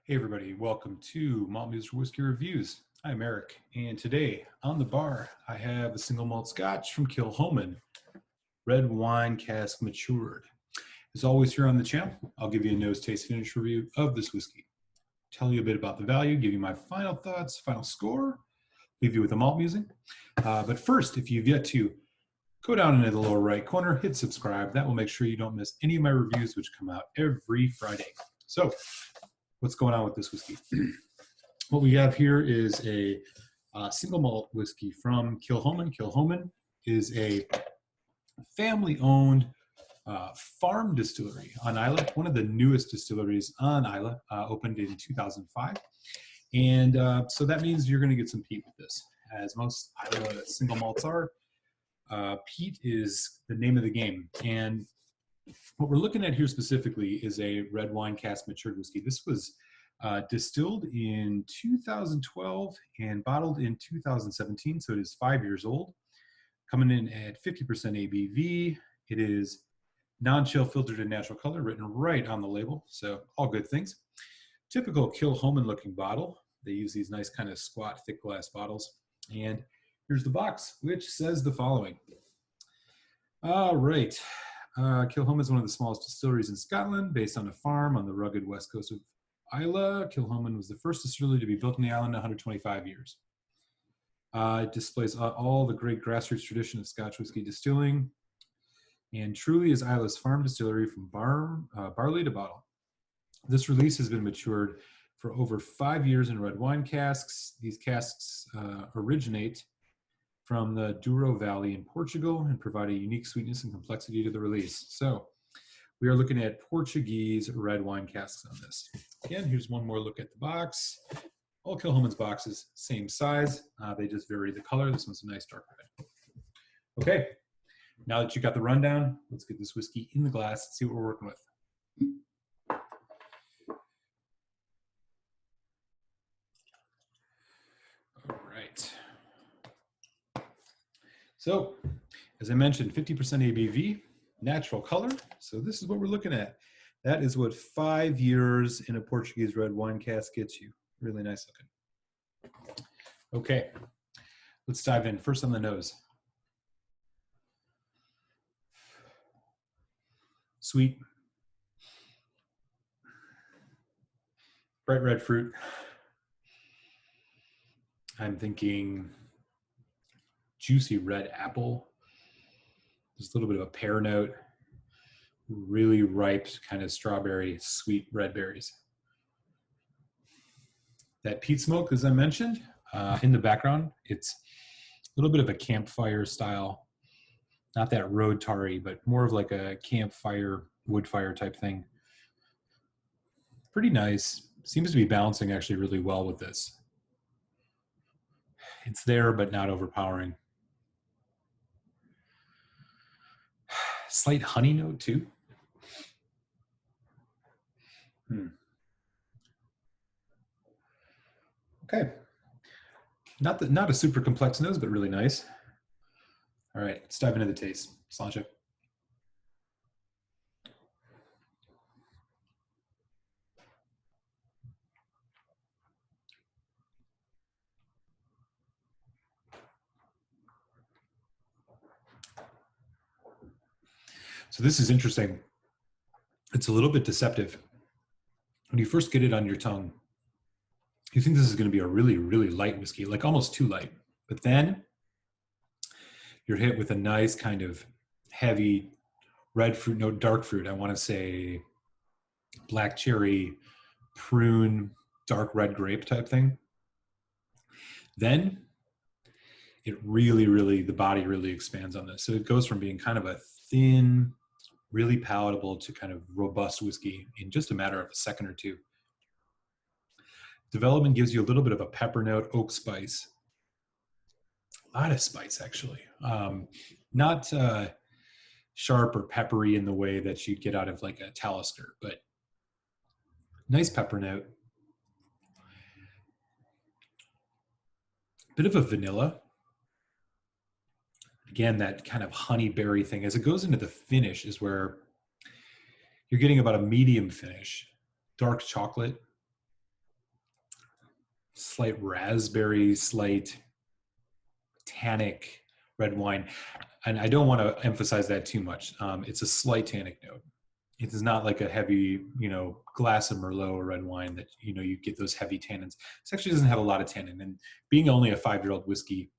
Hey everybody, welcome to Malt Music Whiskey Reviews. I'm Eric, and today on the bar I have a single malt scotch from Kilchoman, red wine cask matured. As always here on the channel, I'll give you a nose taste finish review of this whiskey, tell you a bit about the value, give you my final thoughts, final score, leave you with the malt music. But first, if you've yet to go down into the lower right corner, hit subscribe. That will make sure you don't miss any of my reviews, which come out every Friday. So, what's going on with this whiskey? What we have here is a single malt whiskey from Kilchoman. Kilchoman is a family-owned farm distillery on Islay, one of the newest distilleries on Islay, opened in 2005. And so that means you're going to get some peat with this. As most Islay single malts are, peat is the name of the game. And what we're looking at here specifically is a red wine cask matured whiskey. This was distilled in 2012 and bottled in 2017, so it is 5 years old. Coming in at 50% ABV. It is non-chill, filtered, and natural color, written right on the label, so all good things. Typical Kilchoman looking bottle. They use these nice kind of squat, thick glass bottles. And here's the box, which says the following. All right. Kilchoman is one of the smallest distilleries in Scotland, based on a farm on the rugged west coast of Islay. Kilchoman was the first distillery to be built in the island in 125 years. It displays all the great grassroots tradition of Scotch whiskey distilling, and truly is Islay's farm distillery from barley to bottle. This release has been matured for over 5 years in red wine casks. These casks originate from the Douro Valley in Portugal and provide a unique sweetness and complexity to the release. So we are looking at Portuguese red wine casks on this. Again, here's one more look at the box. All Kilchoman's boxes, same size. They just vary the color. This one's a nice dark red. Okay, now that you got the rundown, let's get this whiskey in the glass and see what we're working with. All right. So, as I mentioned, 50% ABV, natural color. So this is what we're looking at. That is what 5 years in a Portuguese red wine cask gets you. Really nice looking. Okay, let's dive in. First on the nose. Sweet. Bright red fruit. I'm thinking juicy red apple. There's a little bit of a pear note. Really ripe kind of strawberry, sweet red berries. That peat smoke, as I mentioned, in the background, it's a little bit of a campfire style, not that road tarry, but more of like a campfire, wood fire type thing. Pretty nice. Seems to be balancing actually really well with this. It's there, but not overpowering. Slight honey note too. Okay. Not a super complex nose, but really nice. All right, let's dive into the taste. Sláinte. So this is interesting. It's a little bit deceptive. When you first get it on your tongue, you think this is going to be a really, really light whiskey, like almost too light. But then you're hit with a nice kind of heavy red fruit, no, dark fruit. I want to say black cherry, prune, dark red grape type thing. Then it really, the body really expands on this. So it goes from being kind of a thin, really palatable to kind of robust whiskey in just a matter of a second or two. Development gives you a little bit of a pepper note, oak spice. A lot of spice, actually. Not sharp or peppery in the way that you'd get out of like a Talisker, but nice pepper note. Bit of a vanilla. Again, that kind of honey berry thing. As it goes into the finish is where you're getting about a medium finish. Dark chocolate, slight raspberry, slight tannic red wine. And I don't want to emphasize that too much. It's a slight tannic note. It is not like a heavy, glass of Merlot or red wine that, you get those heavy tannins. This actually doesn't have a lot of tannin. And being only a 5-year-old whiskey,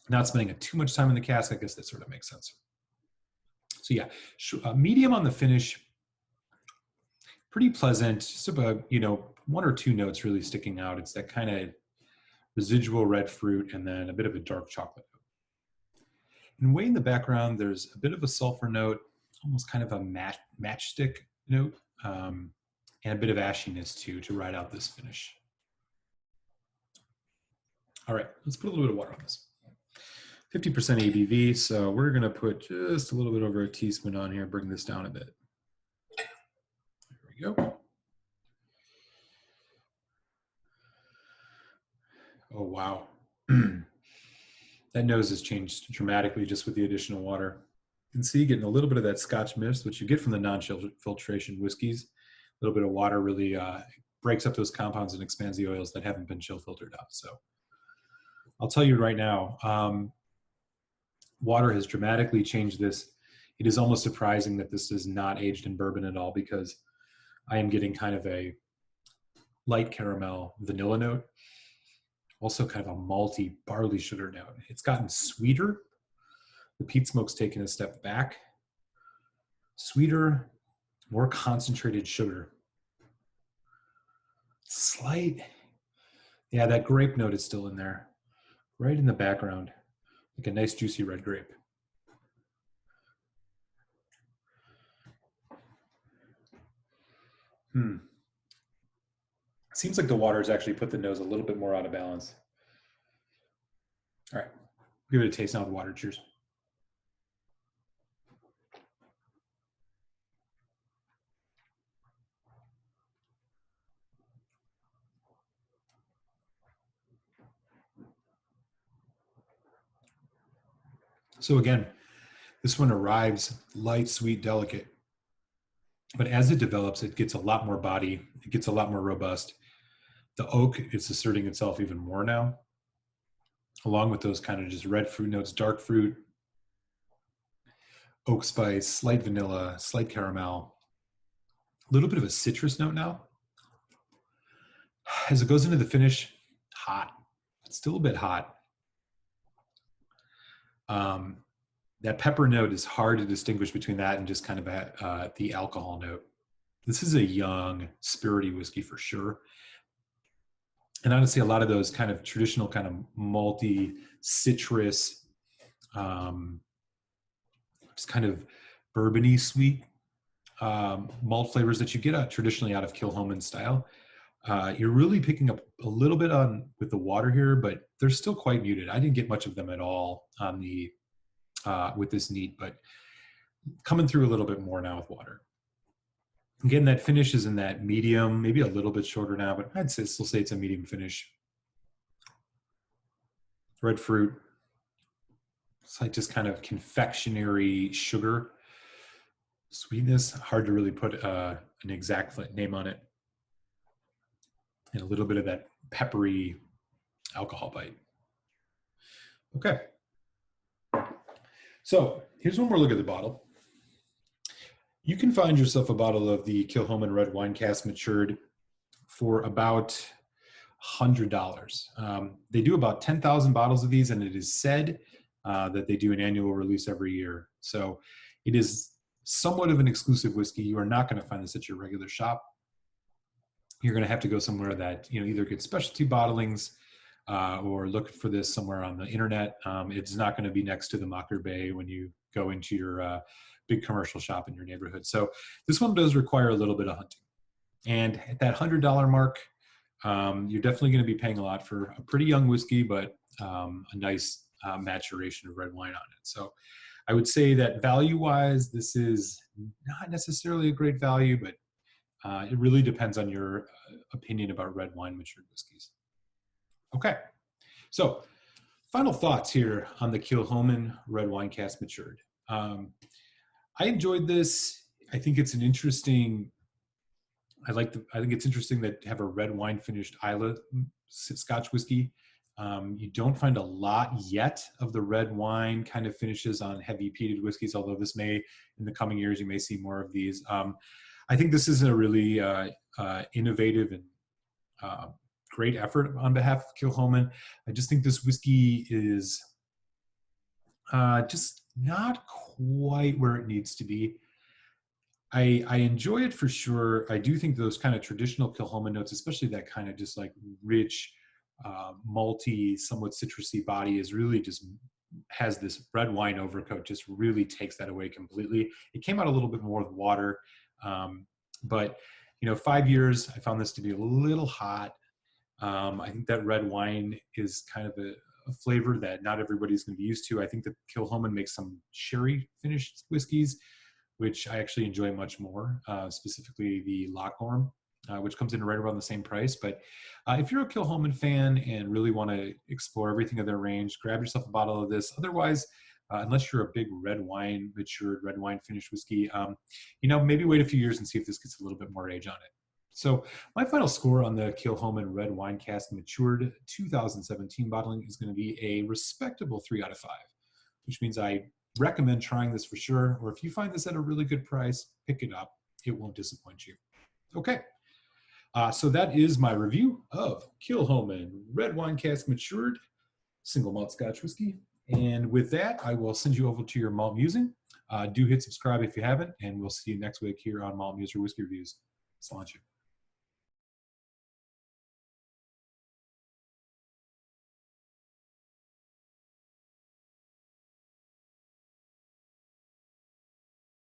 not spending too much time in the cask, I guess that sort of makes sense. So yeah, medium on the finish, pretty pleasant, just about, 1 or 2 notes really sticking out. It's that kind of residual red fruit and then a bit of a dark chocolate note. And way in the background, there's a bit of a sulfur note, almost kind of a matchstick note, and a bit of ashiness too to ride out this finish. All right, let's put a little bit of water on this. 50% ABV, so we're gonna put just a little bit over a teaspoon on here, bring this down a bit. There we go. Oh, wow. That nose has changed dramatically just with the additional water. You can see getting a little bit of that Scotch mist, which you get from the non-chill filtration whiskeys. A little bit of water really breaks up those compounds and expands the oils that haven't been chill filtered out. So I'll tell you right now, water has dramatically changed this. It is almost surprising that this is not aged in bourbon at all, because I am getting kind of a light caramel vanilla note. Also kind of a malty barley sugar note. It's gotten sweeter. The peat smoke's taken a step back. Sweeter, more concentrated sugar. Slight, yeah, that grape note is still in there, right in the background, like a nice juicy red grape. Seems like the water has actually put the nose a little bit more out of balance. All right, give it a taste now with water. Cheers. So again, this one arrives light, sweet, delicate. But as it develops, it gets a lot more body. It gets a lot more robust. The oak is asserting itself even more now, along with those kind of just red fruit notes, dark fruit, oak spice, slight vanilla, slight caramel, a little bit of a citrus note now. As it goes into the finish, hot. It's still a bit hot. That pepper note is hard to distinguish between that and just kind of the alcohol note. This is a young, spirity whiskey for sure. And honestly, a lot of those kind of traditional kind of malty, citrus, just kind of bourbony sweet malt flavors that you get traditionally out of Kilchoman style. You're really picking up a little bit on with the water here, but they're still quite muted. I didn't get much of them at all on the with this neat, but coming through a little bit more now with water. Again, that finish is in that medium, maybe a little bit shorter now, but I'd still say it's a medium finish. Red fruit. It's like just kind of confectionery sugar. Sweetness, hard to really put an exact name on it. And a little bit of that peppery alcohol bite. Okay. So here's one more look at the bottle. You can find yourself a bottle of the Kilchoman red wine cask matured for about $100. They do about 10,000 bottles of these, and it is said that they do an annual release every year. So it is somewhat of an exclusive whiskey. You are not going to find this at your regular shop. You're going to have to go somewhere that either gets specialty bottlings or look for this somewhere on the internet. It's not going to be next to the Mocker Bay when you go into your big commercial shop in your neighborhood. So this one does require a little bit of hunting. And at that $100 mark, you're definitely going to be paying a lot for a pretty young whiskey, but a nice maturation of red wine on it. So I would say that value-wise, this is not necessarily a great value, but it really depends on your opinion about red wine matured whiskeys. Okay, so final thoughts here on the Kilchoman red wine cask matured. I enjoyed this. I think it's an interesting I think it's interesting that to have a red wine finished Islay Scotch whiskey. You don't find a lot yet of the red wine kind of finishes on heavy peated whiskeys, although this may, in the coming years, you may see more of these. I think this is a really innovative and great effort on behalf of Kilchoman. I just think this whiskey is just not quite where it needs to be. I enjoy it for sure. I do think those kind of traditional Kilchoman notes, especially that kind of just like rich, malty, somewhat citrusy body, is really just has this red wine overcoat, just really takes that away completely. It came out a little bit more with water, but 5 years, I found this to be a little hot. I think that red wine is kind of a flavor that not everybody's going to be used to. I think that Kilchoman makes some sherry finished whiskeys, which I actually enjoy much more, specifically the Lochorn, which comes in right around the same price. But if you're a Kilchoman fan and really want to explore everything of their range, grab yourself a bottle of this. Otherwise, unless you're a big matured red wine finished whiskey, maybe wait a few years and see if this gets a little bit more age on it. So my final score on the Kilchoman red wine cask matured 2017 bottling is going to be a respectable 3 out of 5, which means I recommend trying this for sure. Or if you find this at a really good price, pick it up. It won't disappoint you. Okay. So that is my review of Kilchoman red wine cask matured single malt Scotch whiskey. And with that, I will send you over to your malt musing. Do hit subscribe if you haven't, and we'll see you next week here on Malt Muser Whiskey Reviews. Sláinte.